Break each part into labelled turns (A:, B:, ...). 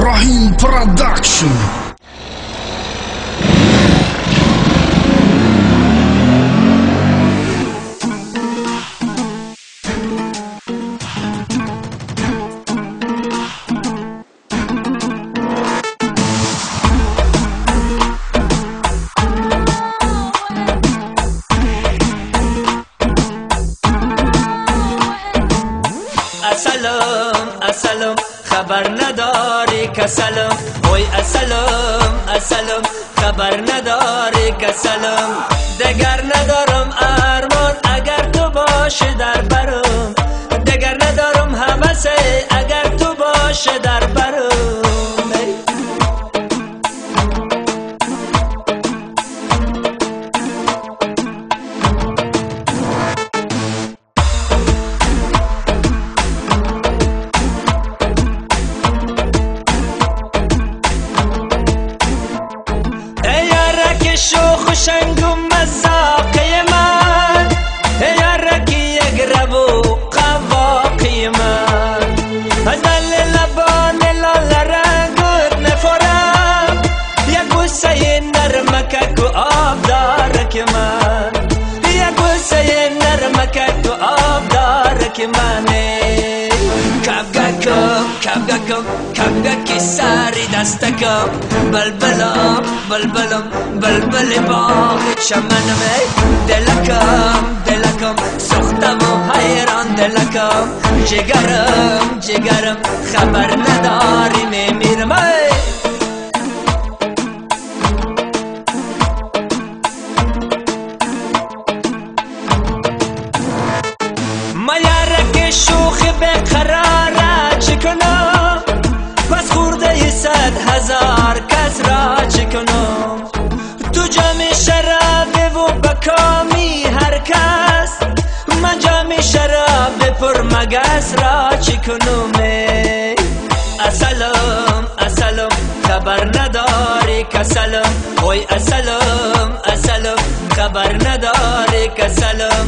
A: Ibrahim Production.
B: اسلم خبر نداری کسلم وای اسلم خبر نداری کسلم دگر ندارم ارمان اگر تو باشی در برم دگر ندارم همسه اگر تو باشی در برم شوخ شنگم مزاقی من یارکی یقرب و قواقی من از دل لبان لاله رنگت نفورم یک بوسه نرمکک و آب دارک من یک بوسه نرمکک و آب دارک منه کبگکی ساری دستکم بلبلم بلبل باغ چمنمه دلکم سختم و حیران دلکم جگرم خبر نداری میمیرم ما یارک شوخی بقراره چکنم پس خورده 100,000 کس را چکنم تو جام شراب و بکامی هر کس من جام شراب پر مگس را چکنم اسلم خبر نداری کسلم وای اسلم خبر نداری کسلم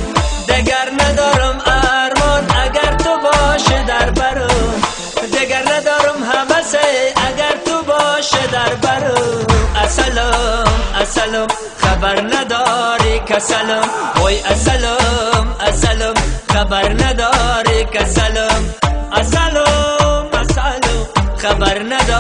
B: دگر ندارم ارمان اگر تو باشی در برم دگر ندارم همسه اگر تو باشی در برم اسلم خبر نداری کسلم وای اسلم خبر نداری کسلم اسلم خبر نداری